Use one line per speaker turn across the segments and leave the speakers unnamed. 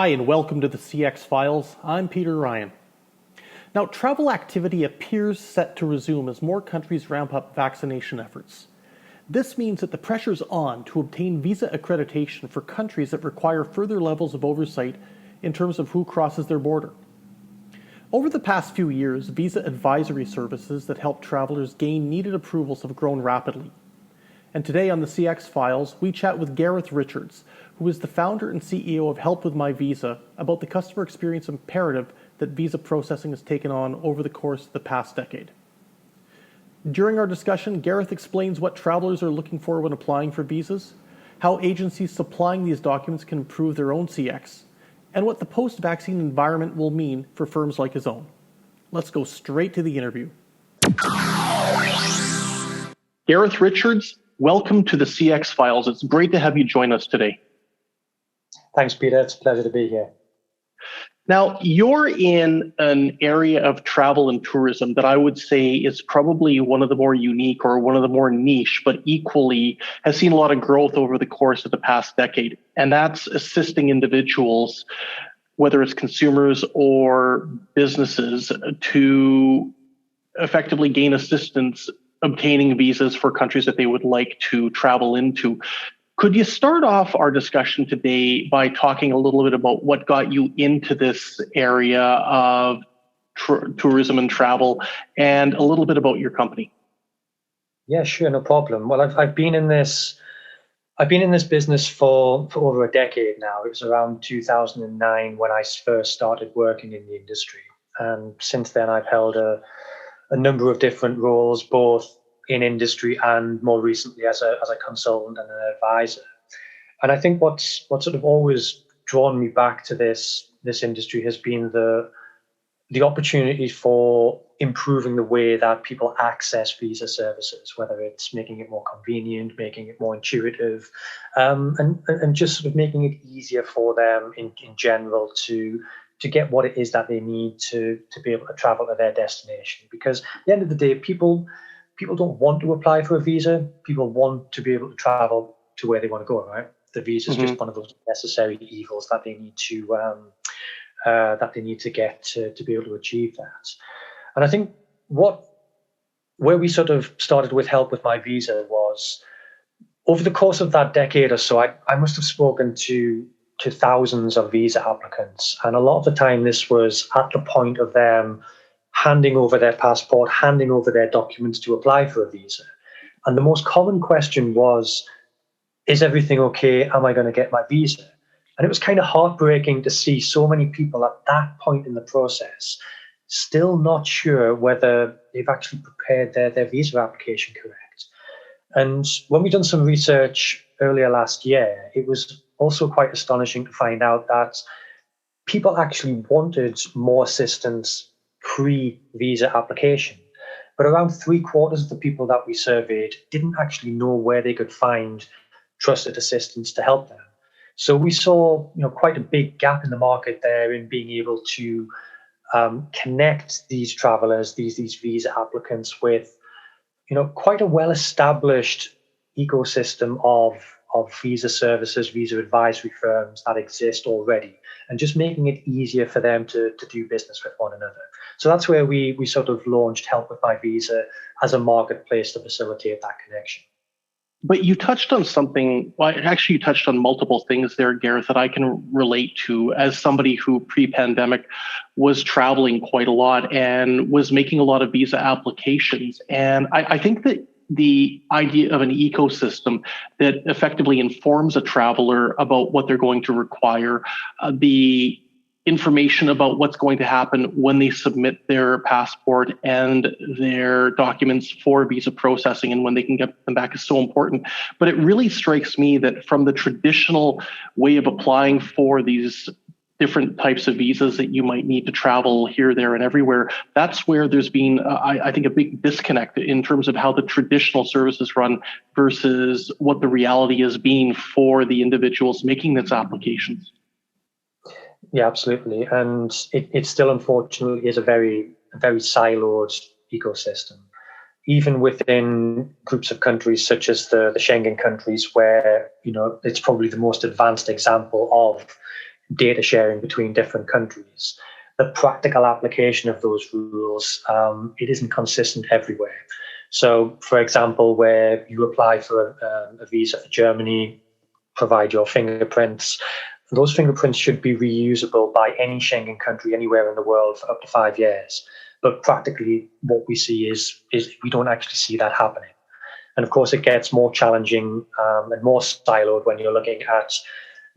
Hi, and welcome to the CX Files. I'm Peter Ryan. Now, travel activity appears set to resume as more countries ramp up vaccination efforts. This means that the pressure's on to obtain visa accreditation for countries that require further levels of oversight in terms of who crosses their border. Over the past few years, visa advisory services that help travelers gain needed approvals have grown rapidly. And today on the CX Files, we chat with Gareth Richards, who is the founder and CEO of Help With My Visa, about the customer experience imperative that visa processing has taken on over the course of the past decade. During our discussion, Gareth explains what travelers are looking for when applying for visas, how agencies supplying these documents can improve their own CX, and what the post-vaccine environment will mean for firms like his own. Let's go straight to the interview. Gareth Richards, welcome to the CX Files. It's great to have you join us today.
Thanks, Peter. It's a pleasure to be here.
Now, you're in an area of travel and tourism that I would say is probably one of the more unique or one of the more niche, but equally has seen a lot of growth over the course of the past decade. And that's assisting individuals, whether it's consumers or businesses, to effectively gain assistance obtaining visas for countries that they would like to travel into. Could you start off our discussion today by talking a little bit about what got you into this area of tourism and travel, and a little bit about your company?
Yeah, sure, no problem. Well, I've been in this business for over a decade now. It was around 2009 when I first started working in the industry, and since then I've held a number of different roles, both in industry and more recently as a consultant and an advisor. And I think what's sort of always drawn me back to this industry has been the opportunity for improving the way that people access visa services, whether it's making it more convenient, making it more intuitive, and just sort of making it easier for them in general to get what it is that they need to be able to travel to their destination. Because at the end of the day, people don't want to apply for a visa. People want to be able to travel to where they want to go, right? The visa is just one of those necessary evils that they need to get to be able to achieve that. And I think where we sort of started with Help With My Visa was over the course of that decade or so, I must have spoken to thousands of visa applicants. And a lot of the time this was at the point of them handing over their passport, handing over their documents to apply for a visa. And the most common question was, is everything okay? Am I going to get my visa? And it was kind of heartbreaking to see so many people at that point in the process still not sure whether they've actually prepared their visa application correct. And when we done some research earlier last year, it was also quite astonishing to find out that people actually wanted more assistance pre-visa application. But around 3/4 of the people that we surveyed didn't actually know where they could find trusted assistance to help them. So we saw, quite a big gap in the market there in being able to connect these travelers, these visa applicants with, quite a well-established ecosystem of visa services, visa advisory firms that exist already, and just making it easier for them to do business with one another. So that's where we sort of launched Help With My Visa as a marketplace to facilitate that connection.
But you touched on something, you touched on multiple things there, Gareth, that I can relate to as somebody who pre-pandemic was traveling quite a lot and was making a lot of visa applications. And I think that the idea of an ecosystem that effectively informs a traveler about what they're going to require, the information about what's going to happen when they submit their passport and their documents for visa processing and when they can get them back is so important. But it really strikes me that from the traditional way of applying for these different types of visas that you might need to travel here, there, and everywhere, that's where there's been, I think, a big disconnect in terms of how the traditional services run versus what the reality is being for the individuals making these applications.
Yeah, absolutely. And it still, unfortunately, is a very siloed ecosystem. Even within groups of countries such as the Schengen countries, where it's probably the most advanced example of data sharing between different countries, the practical application of those rules, it isn't consistent everywhere. So, for example, where you apply for a visa for Germany, provide your fingerprints, those fingerprints should be reusable by any Schengen country anywhere in the world for up to 5 years. But practically, what we see is we don't actually see that happening. And of course, it gets more challenging and more siloed when you're looking at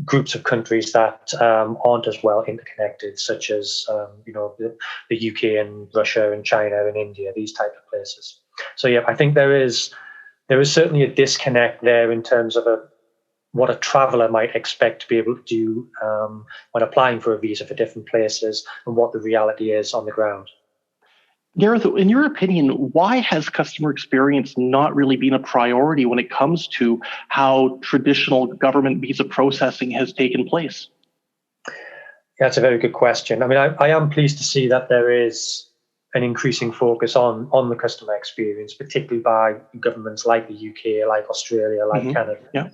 groups of countries that aren't as well interconnected, such as the UK and Russia and China and India, these type of places. So yeah, I think there is certainly a disconnect there in terms of what a traveller might expect to be able to do when applying for a visa for different places and what the reality is on the ground.
Gareth, in your opinion, why has customer experience not really been a priority when it comes to how traditional government visa processing has taken place?
Yeah, that's a very good question. I mean, I am pleased to see that there is an increasing focus on the customer experience, particularly by governments like the UK, like Australia, like Canada.
Yeah.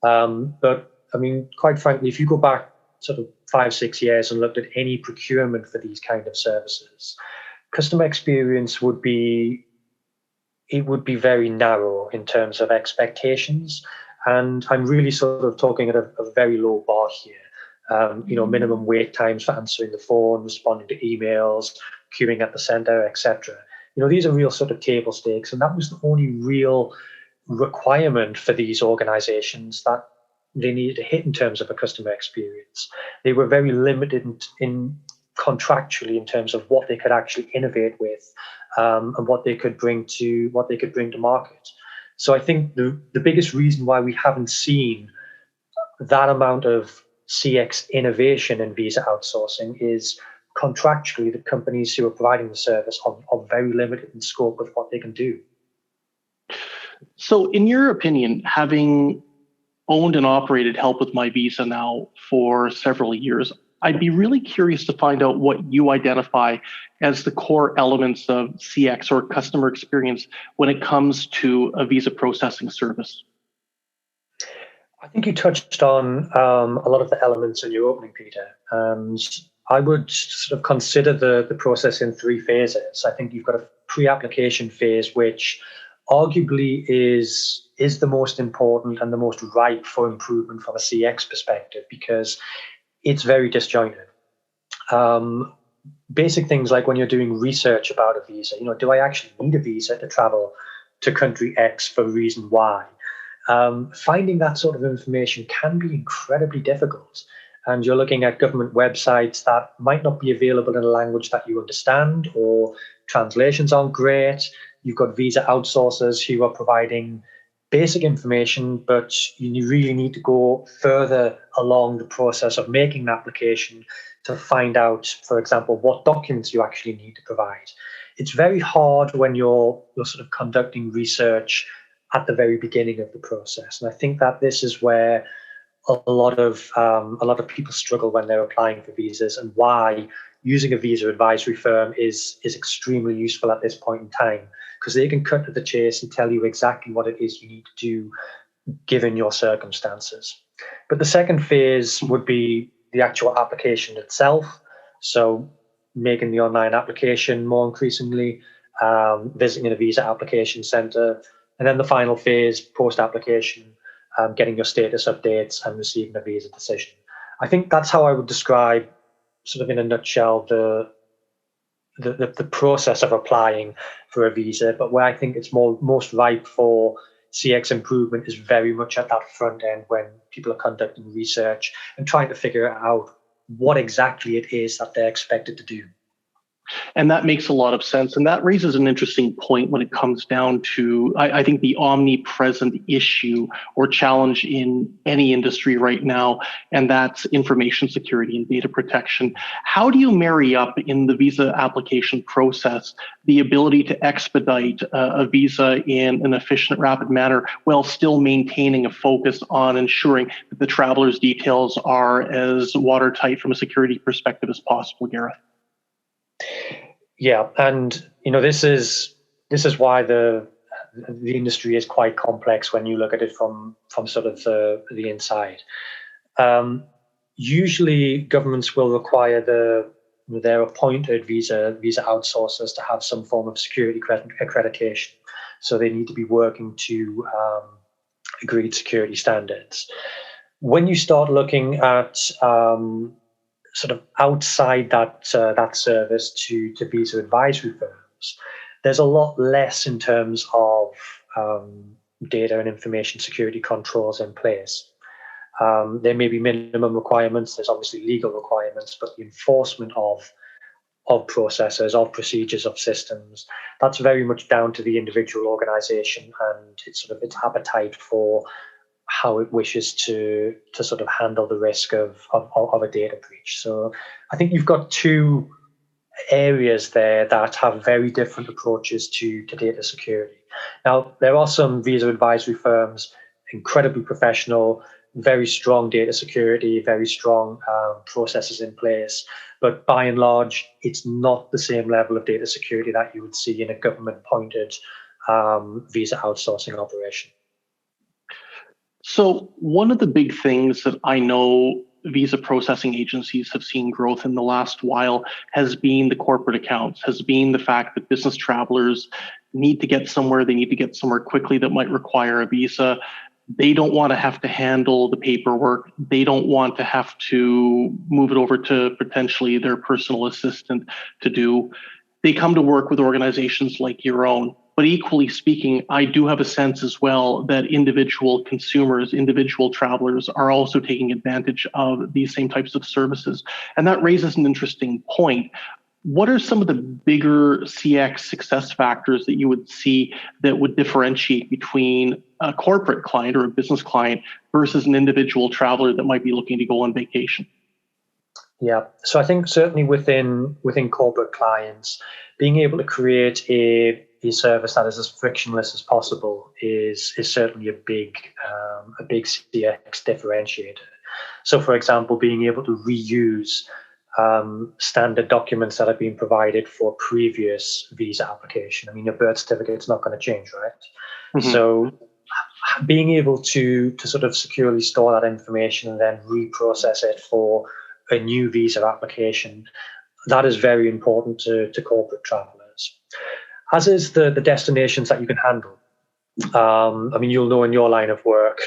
But I mean, quite frankly, if you go back sort of 5-6 years and looked at any procurement for these kind of services, customer experience would be very narrow in terms of expectations. And I'm really sort of talking at a very low bar here. Minimum wait times for answering the phone, responding to emails, queuing at the center, etc. These are real sort of table stakes, and that was the only real requirement for these organizations that they needed to hit in terms of a customer experience. They were very limited in contractually in terms of what they could actually innovate with and what they could bring to market. So I think the biggest reason why we haven't seen that amount of CX innovation in visa outsourcing is contractually the companies who are providing the service are very limited in scope of what they can do.
So in your opinion, having owned and operated Help with My Visa now for several years, I'd be really curious to find out what you identify as the core elements of CX or customer experience when it comes to a visa processing service.
I think you touched on a lot of the elements in your opening, Peter. And I would sort of consider the process in 3 phases. I think you've got a pre-application phase, which arguably is the most important and the most ripe for improvement from a CX perspective, because it's very disjointed. Basic things like when you're doing research about a visa, do I actually need a visa to travel to country X for reason Y? Finding that sort of information can be incredibly difficult. And you're looking at government websites that might not be available in a language that you understand, or translations aren't great. You've got visa outsourcers who are providing basic information, but you really need to go further along the process of making an application to find out, for example, what documents you actually need to provide. It's very hard when you're sort of conducting research at the very beginning of the process. And I think that this is where a lot of people struggle when they're applying for visas, and why using a visa advisory firm is extremely useful at this point in time, because they can cut to the chase and tell you exactly what it is you need to do given your circumstances. But the second phase would be the actual application itself. So making the online application more increasingly, visiting a visa application center, and then the final phase, post-application, getting your status updates and receiving a visa decision. I think that's how I would describe, sort of in a nutshell, the process of applying for a visa. But where I think it's most ripe for CX improvement is very much at that front end, when people are conducting research and trying to figure out what exactly it is that they're expected to do.
And that makes a lot of sense. And that raises an interesting point when it comes down to, I think, the omnipresent issue or challenge in any industry right now, and that's information security and data protection. How do you marry up in the visa application process the ability to expedite a visa in an efficient, rapid manner while still maintaining a focus on ensuring that the traveler's details are as watertight from a security perspective as possible, Gareth?
Yeah, and this is why the industry is quite complex when you look at it from sort of the inside. usually governments will require their appointed visa outsourcers to have some form of security accreditation. So they need to be working to agreed security standards. When you start looking at sort of outside that service to visa advisory firms, there's a lot less in terms of data and information security controls in place. There may be minimum requirements. There's obviously legal requirements, but the enforcement of processes, of procedures, of systems, that's very much down to the individual organisation and its appetite for how it wishes to sort of handle the risk of a data breach. So I think you've got two areas there that have very different approaches to data security. Now, there are some visa advisory firms, incredibly professional, very strong data security, very strong processes in place. But by and large, it's not the same level of data security that you would see in a government-appointed visa outsourcing operation.
So one of the big things that I know visa processing agencies have seen growth in the last while has been the corporate accounts, has been the fact that business travelers need to get somewhere, they need to get somewhere quickly that might require a visa. They don't want to have to handle the paperwork. They don't want to have to move it over to potentially their personal assistant to do. They come to work with organizations like your own. But equally speaking, I do have a sense as well that individual consumers, individual travelers are also taking advantage of these same types of services. And that raises an interesting point. What are some of the bigger CX success factors that you would see that would differentiate between a corporate client or a business client versus an individual traveler that might be looking to go on vacation?
Yeah, so I think certainly within corporate clients, being able to create a service that is as frictionless as possible is certainly a big CX differentiator. So, for example, being able to reuse standard documents that have been provided for previous visa application. I mean, your birth certificate's not going to change, right? Mm-hmm. So being able to sort of securely store that information and then reprocess it for a new visa application, that is very important to corporate travelers, as is the destinations that you can handle. I mean, you'll know in your line of work,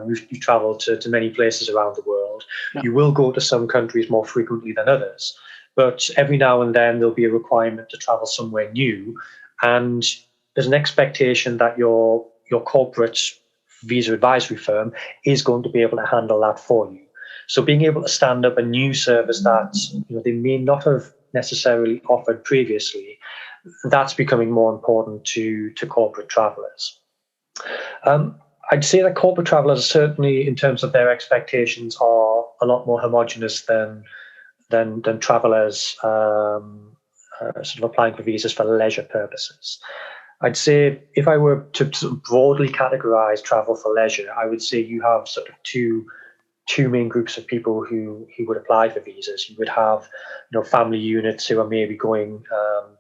you travel to many places around the world. Yeah. You will go to some countries more frequently than others, but every now and then there'll be a requirement to travel somewhere new, and there's an expectation that your corporate visa advisory firm is going to be able to handle that for you. So being able to stand up a new service that they may not have necessarily offered previously, that's becoming more important to corporate travelers. I'd say that corporate travelers, certainly in terms of their expectations, are a lot more homogenous than travelers sort of applying for visas for leisure purposes. I'd say if I were to sort of broadly categorize travel for leisure, I would say you have sort of two main groups of people who would apply for visas. You would have family units who are maybe going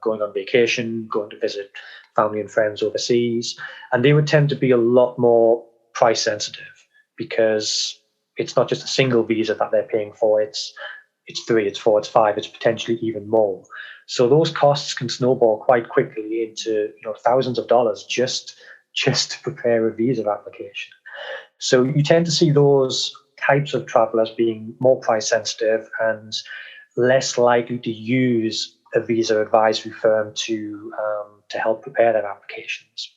on vacation, going to visit family and friends overseas, and they would tend to be a lot more price sensitive because it's not just a single visa that they're paying for, it's 3, it's 4, it's 5, it's potentially even more. So those costs can snowball quite quickly into thousands of dollars just to prepare a visa application. So you tend to see those types of travelers being more price sensitive and less likely to use a visa advisory firm to help prepare their applications.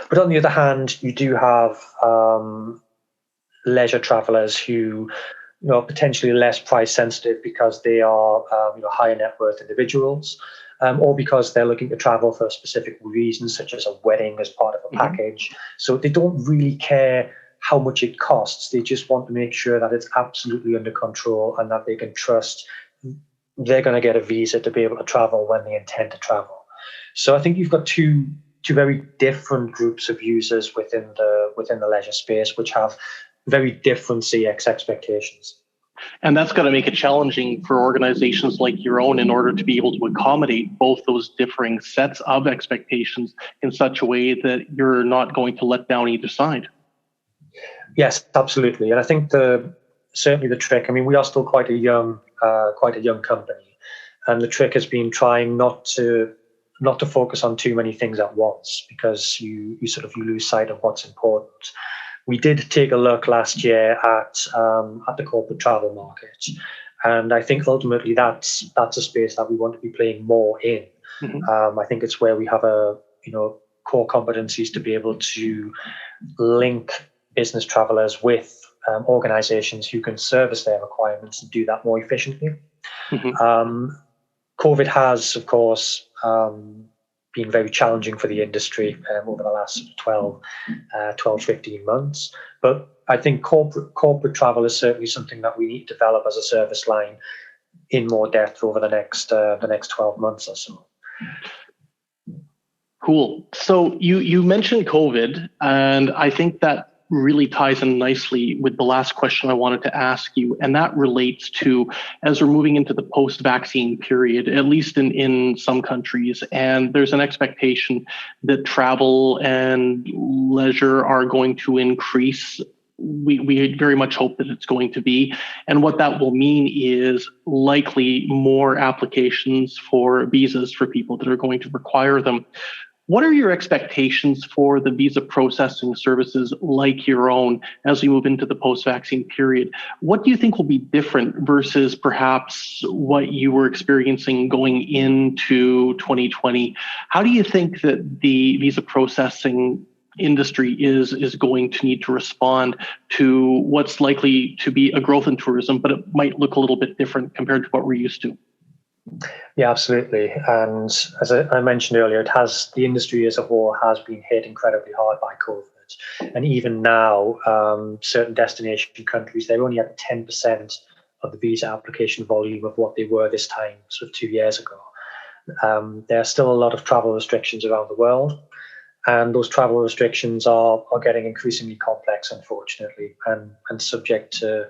But on the other hand, you do have leisure travelers who are potentially less price sensitive because they are higher net worth individuals, or because they're looking to travel for specific reasons, such as a wedding as part of a package. So they don't really care how much it costs. They just want to make sure that it's absolutely under control and that they can trust they're going to get a visa to be able to travel when they intend to travel. So I think you've got two very different groups of users within the leisure space, which have very different CX expectations.
And that's going to make it challenging for organizations like your own in order to be able to accommodate both those differing sets of expectations in such a way that you're not going to let down either side.
Yes, absolutely. And I think the certainly the trick. I mean, we are still quite a young company, and the trick has been trying not to focus on too many things at once, because you lose sight of what's important. We did take a look last year at the corporate travel market, and I think ultimately that's a space that we want to be playing more in. I think it's where we have core competencies to be able to link business travelers with organizations who can service their requirements and do that more efficiently. COVID has, of course, been very challenging for the industry over the last 12, 15 months. But I think corporate travel is certainly something that we need to develop as a service line in more depth over the next 12 months or so.
Cool. So you mentioned COVID, and I think that really ties in nicely with the last question I wanted to ask you, and that relates to, as we're moving into the post-vaccine period, at least in some countries, and there's an expectation that travel and leisure are going to increase. We very much hope that it's going to be. And what that will mean is likely more applications for visas for people that are going to require them. What are your expectations for the visa processing services like your own as we move into the post-vaccine period? What do you think will be different versus perhaps what you were experiencing going into 2020? How do you think that the visa processing industry is going to need to respond to what's likely to be a growth in tourism, but it might look a little bit different compared to what we're used to?
Yeah, absolutely. And as I mentioned earlier, the industry as a whole has been hit incredibly hard by COVID. And even now, certain destination countries, they're only at 10% of the visa application volume of what they were this time, sort of 2 years ago. There are still a lot of travel restrictions around the world. And those travel restrictions are getting increasingly complex, unfortunately, and subject to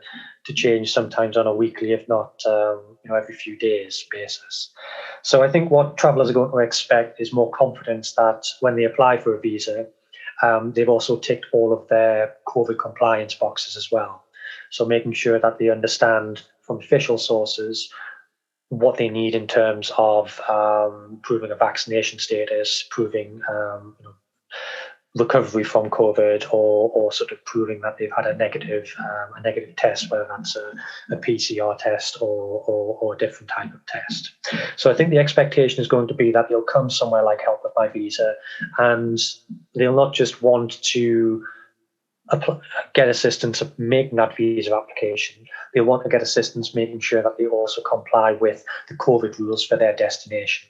change sometimes on a weekly, if not every few days basis. So I think what travelers are going to expect is more confidence that when they apply for a visa, they've also ticked all of their COVID compliance boxes as well. So making sure that they understand from official sources what they need in terms of proving a vaccination status, proving recovery from COVID, or sort of proving that they've had a negative test, whether that's a PCR test or a different type of test. So I think the expectation is going to be that they'll come somewhere like Help with My Visa, and they'll not just want to get assistance of making that visa application. They want to get assistance making sure that they also comply with the COVID rules for their destination.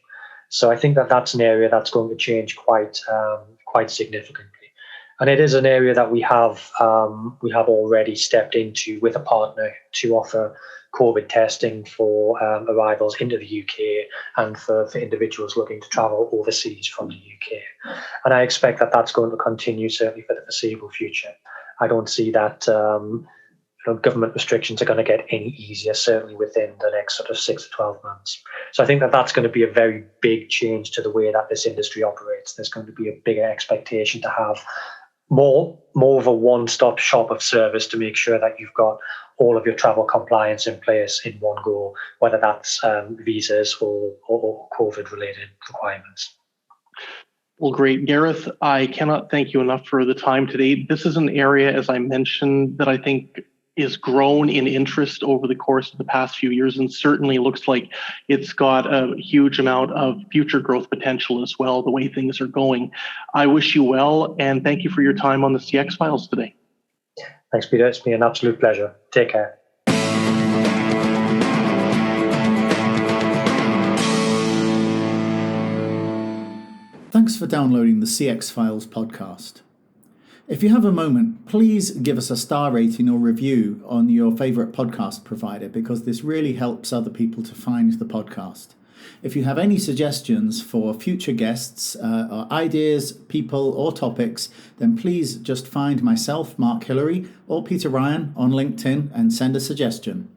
So I think that that's an area that's going to change quite significantly. And it is an area that we have already stepped into with a partner to offer COVID testing for arrivals into the UK and for individuals looking to travel overseas from the UK. And I expect that that's going to continue certainly for the foreseeable future. I don't see that government restrictions are going to get any easier, certainly within the next sort of 6 to 12 months. So I think that that's going to be a very big change to the way that this industry operates. There's going to be a bigger expectation to have more of a one-stop shop of service to make sure that you've got all of your travel compliance in place in one go, whether that's visas or COVID-related requirements.
Well, great. Gareth, I cannot thank you enough for the time today. This is an area, as I mentioned, that I think is grown in interest over the course of the past few years, and certainly looks like it's got a huge amount of future growth potential as well, the way things are going. I wish you well, and thank you for your time on the CX Files today.
Thanks, Peter. It's been an absolute pleasure. Take care.
Thanks for downloading the CX Files podcast. If you have a moment, please give us a star rating or review on your favourite podcast provider, because this really helps other people to find the podcast. If you have any suggestions for future guests, or ideas, people or topics, then please just find myself, Mark Hillary, or Peter Ryan on LinkedIn and send a suggestion.